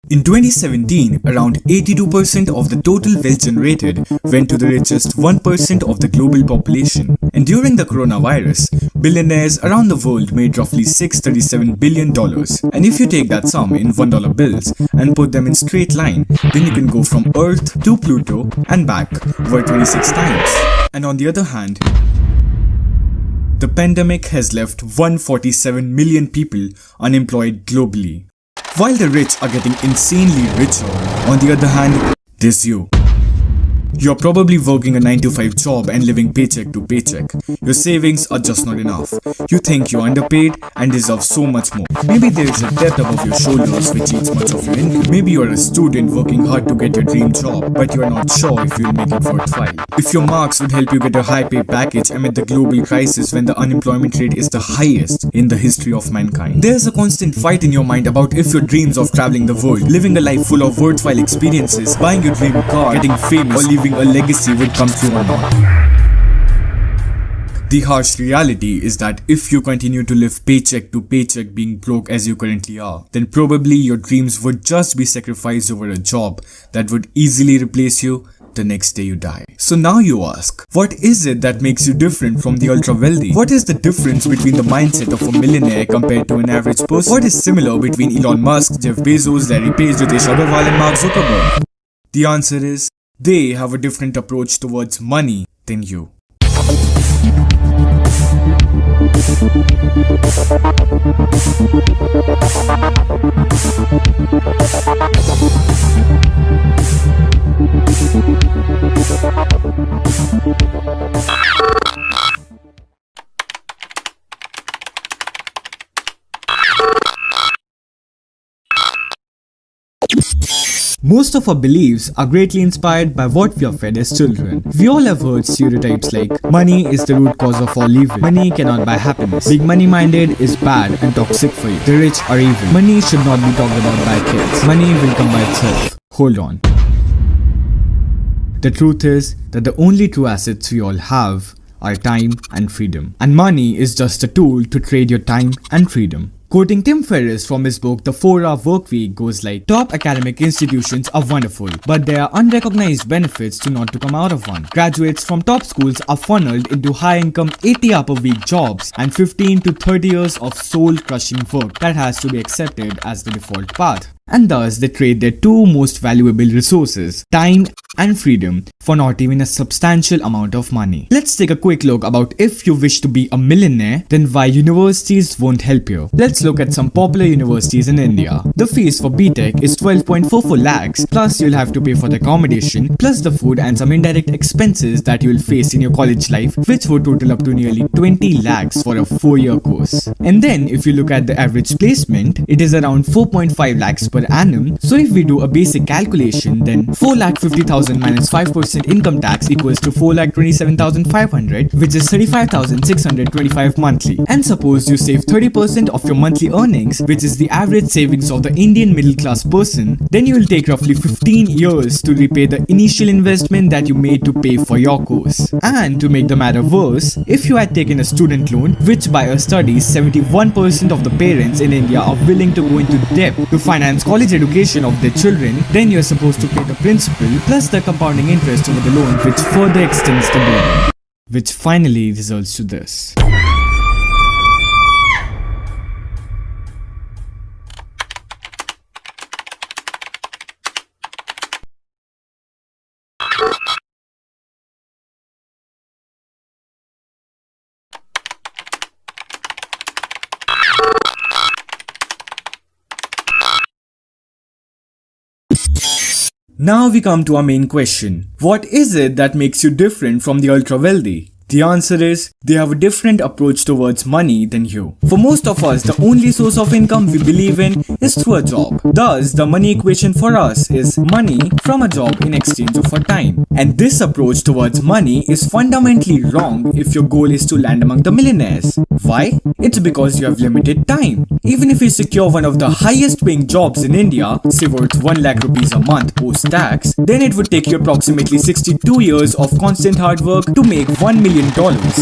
In 2017, around 82% of the total wealth generated went to the richest 1% of the global population. And during the coronavirus, billionaires around the world made roughly $637 billion. And if you take that sum in $1 bills and put them in straight line, then you can go from Earth to Pluto and back over 26 times. And on the other hand, the pandemic has left 147 million people unemployed globally. While the rich are getting insanely richer, on the other hand, there's you. You're probably working a 9-to-5 job and living paycheck to paycheck. Your savings are just not enough. You think you're underpaid and deserve so much more. Maybe there is a debt above your shoulders which eats much of your income. Maybe you're a student working hard to get your dream job, but you're not sure if you'll make it worthwhile. If your marks would help you get a high pay package amid the global crisis when the unemployment rate is the highest in the history of mankind. There's a constant fight in your mind about if your dreams of traveling the world, living a life full of worthwhile experiences, buying your dream car, getting famous, or leaving a legacy would come true or not. The harsh reality is that if you continue to live paycheck to paycheck being broke as you currently are, then probably your dreams would just be sacrificed over a job that would easily replace you the next day you die. So now you ask, what is it that makes you different from the ultra wealthy? What is the difference between the mindset of a millionaire compared to an average person? What is similar between Elon Musk, Jeff Bezos, Larry Page, Ritesh Agarwal and Mark Zuckerberg? The answer is, they have a different approach towards money than you. Most of our beliefs are greatly inspired by what we are fed as children. We all have heard stereotypes like, money is the root cause of all evil. Money cannot buy happiness. Being money-minded is bad and toxic for you. The rich are evil. Money should not be talked about by kids. Money will come by itself. Hold on. The truth is that the only true assets we all have are time and freedom. And money is just a tool to trade your time and freedom. Quoting Tim Ferriss from his book The 4-Hour Workweek goes like, top academic institutions are wonderful, but there are unrecognized benefits to not to come out of one. Graduates from top schools are funneled into high-income 80-hour-per-week jobs and 15 to 30 years of soul-crushing work that has to be accepted as the default path. And thus they trade their two most valuable resources, time and freedom, for not even a substantial amount of money. Let's take a quick look about if you wish to be a millionaire, then why universities won't help you. Let's look at some popular universities in India. The fees for BTech is 12.44 lakhs, plus you'll have to pay for the accommodation, plus the food and some indirect expenses that you'll face in your college life, which would total up to nearly 20 lakhs for a 4-year course. And then if you look at the average placement, it is around 4.5 lakhs per annum. So if we do a basic calculation, then 4,50,000 minus 5% income tax equals to 4,27,500, which is 35,625 monthly. And suppose you save 30% of your monthly earnings, which is the average savings of the Indian middle class person, then you will take roughly 15 years to repay the initial investment that you made to pay for your course. And to make the matter worse, if you had taken a student loan, which by a study 71% of the parents in India are willing to go into debt to finance college education of their children, then you're supposed to pay the principal plus the compounding interest over the loan, which further extends the burden. Which finally results to this. Now we come to our main question. What is it that makes you different from the ultra wealthy? The answer is, they have a different approach towards money than you. For most of us, the only source of income we believe in is through a job. Thus, the money equation for us is money from a job in exchange of our time. And this approach towards money is fundamentally wrong if your goal is to land among the millionaires. Why? It's because you have limited time. Even if you secure one of the highest paying jobs in India, say worth 1 lakh rupees a month post-tax, then it would take you approximately 62 years of constant hard work to make $1 million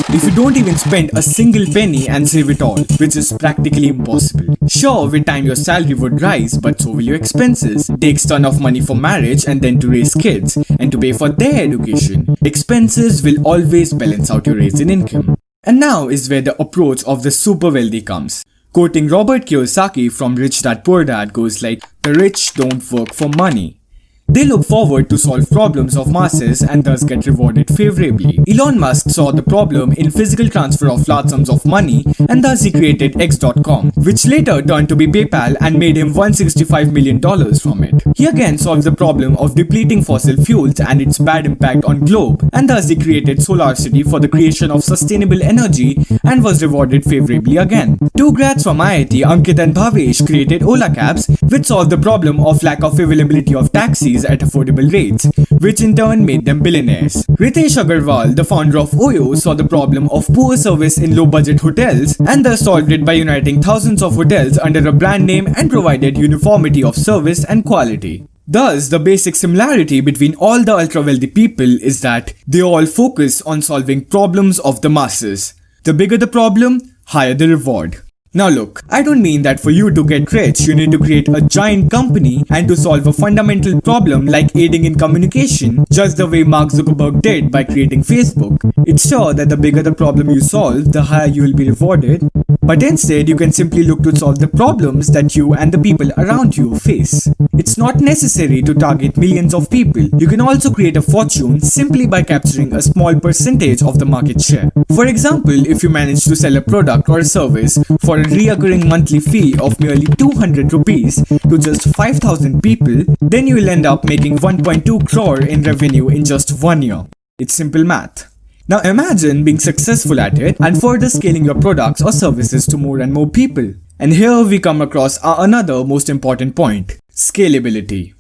if you don't even spend a single penny and save it all, which is practically impossible. Sure, with time your salary would rise, but so will your expenses. It takes ton of money for marriage and then to raise kids and to pay for their education. Expenses will always balance out your raise in income. And now is where the approach of the super wealthy comes. Quoting Robert Kiyosaki from Rich Dad Poor Dad goes like, "The rich don't work for money. They look forward to solve problems of masses and thus get rewarded favorably." Elon Musk saw the problem in physical transfer of large sums of money and thus he created X.com, which later turned to be PayPal and made him $165 million from it. He again solved the problem of depleting fossil fuels and its bad impact on globe, and thus he created SolarCity for the creation of sustainable energy and was rewarded favorably again. Two grads from IIT, Ankit and Bhavesh, created Ola Cabs, which solved the problem of lack of availability of taxis at affordable rates, which in turn made them billionaires. Ritesh Agarwal, the founder of Oyo, saw the problem of poor service in low-budget hotels and thus solved it by uniting thousands of hotels under a brand name and provided uniformity of service and quality. Thus, the basic similarity between all the ultra-wealthy people is that they all focus on solving problems of the masses. The bigger the problem, higher the reward. Now look, I don't mean that for you to get rich, you need to create a giant company and to solve a fundamental problem like aiding in communication, just the way Mark Zuckerberg did by creating Facebook. It's sure that the bigger the problem you solve, the higher you will be rewarded. But instead, you can simply look to solve the problems that you and the people around you face. It's not necessary to target millions of people. You can also create a fortune simply by capturing a small percentage of the market share. For example, if you manage to sell a product or a service for a recurring monthly fee of merely 200 rupees to just 5,000 people, then you will end up making 1.2 crore in revenue in just 1 year. It's simple math. Now imagine being successful at it and further scaling your products or services to more and more people. And here we come across another most important point: scalability.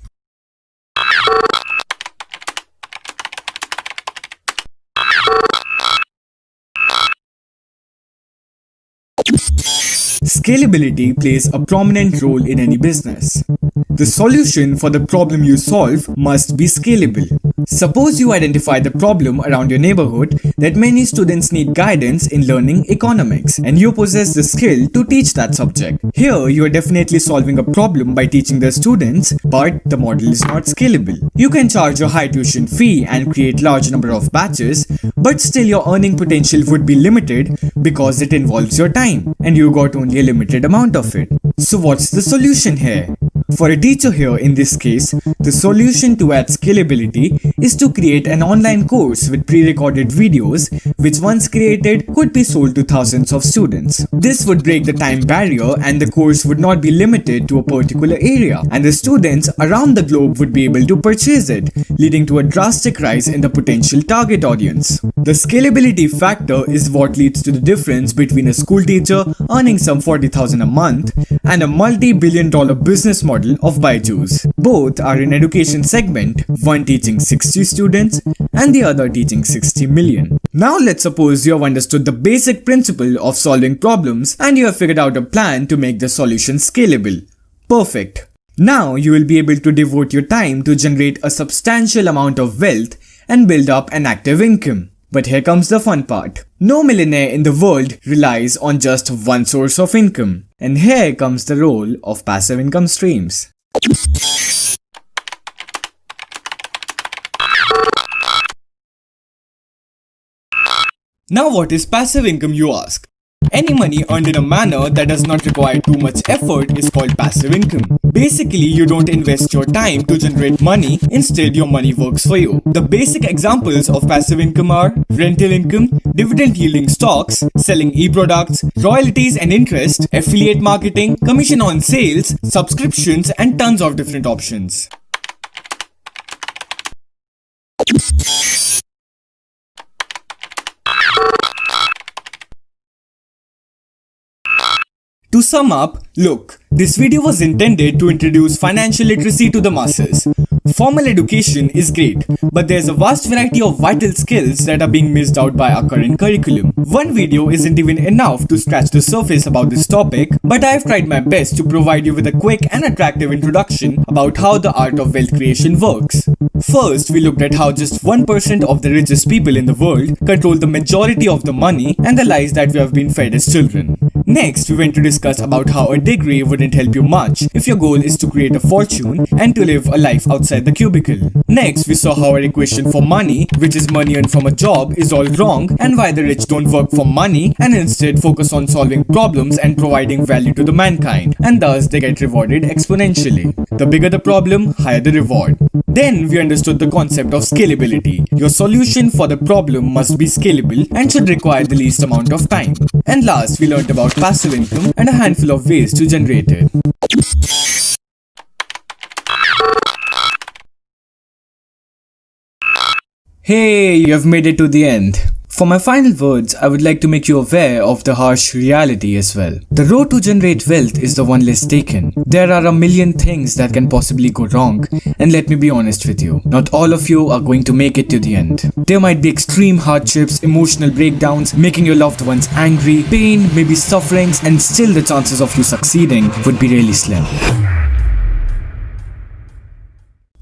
Scalability plays a prominent role in any business. The solution for the problem you solve must be scalable. Suppose you identify the problem around your neighborhood that many students need guidance in learning economics, and you possess the skill to teach that subject. Here, you are definitely solving a problem by teaching the students, but the model is not scalable. You can charge a high tuition fee and create large number of batches, but still your earning potential would be limited because it involves your time, and you got only a limited amount of it. So what's the solution here? For a teacher here in this case, the solution to add scalability is to create an online course with pre-recorded videos which once created could be sold to thousands of students. This would break the time barrier and the course would not be limited to a particular area, and the students around the globe would be able to purchase it, leading to a drastic rise in the potential target audience. The scalability factor is what leads to the difference between a school teacher earning some 40,000 a month and a multi-billion-dollar business model of Byju's. Both are in education segment, one teaching 60 students and the other teaching 60 million. Now let's suppose you have understood the basic principle of solving problems and you have figured out a plan to make the solution scalable. Perfect. Now you will be able to devote your time to generate a substantial amount of wealth and build up an active income. But here comes the fun part. No millionaire in the world relies on just one source of income. And here comes the role of passive income streams. Now what is passive income, you ask? Any money earned in a manner that does not require too much effort is called passive income. Basically, you don't invest your time to generate money, instead your money works for you. The basic examples of passive income are rental income, dividend yielding stocks, selling e-products, royalties and interest, affiliate marketing, commission on sales, subscriptions and tons of different options. To sum up, look, this video was intended to introduce financial literacy to the masses. Formal education is great, but there's a vast variety of vital skills that are being missed out by our current curriculum. One video isn't even enough to scratch the surface about this topic, but I've tried my best to provide you with a quick and attractive introduction about how the art of wealth creation works. First, we looked at how just 1% of the richest people in the world control the majority of the money and the lies that we have been fed as children. Next, we went to discuss about how a degree wouldn't help you much if your goal is to create a fortune and to live a life outside the cubicle. Next, we saw how our equation for money, which is money earned from a job, is all wrong, and why the rich don't work for money and instead focus on solving problems and providing value to the mankind, and thus they get rewarded exponentially. The bigger the problem, higher the reward. Then we understood the concept of scalability. Your solution for the problem must be scalable and should require the least amount of time. And last, we learned about passive income and a handful of ways to generate it. Hey, you have made it to the end. For my final words, I would like to make you aware of the harsh reality as well. The road to generate wealth is the one less taken. There are a million things that can possibly go wrong, and let me be honest with you, not all of you are going to make it to the end. There might be extreme hardships, emotional breakdowns, making your loved ones angry, pain, maybe sufferings, and still the chances of you succeeding would be really slim.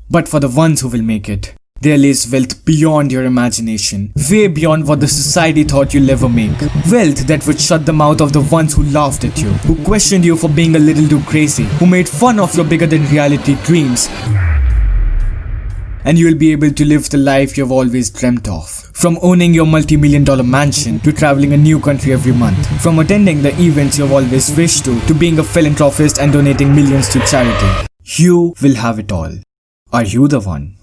But for the ones who will make it, there lays wealth beyond your imagination, way beyond what the society thought you'll ever make. Wealth that would shut the mouth of the ones who laughed at you, who questioned you for being a little too crazy, who made fun of your bigger than reality dreams. And you'll be able to live the life you've always dreamt of. From owning your multi-million-dollar mansion to traveling a new country every month. From attending the events you've always wished to being a philanthropist and donating millions to charity. You will have it all. Are you the one?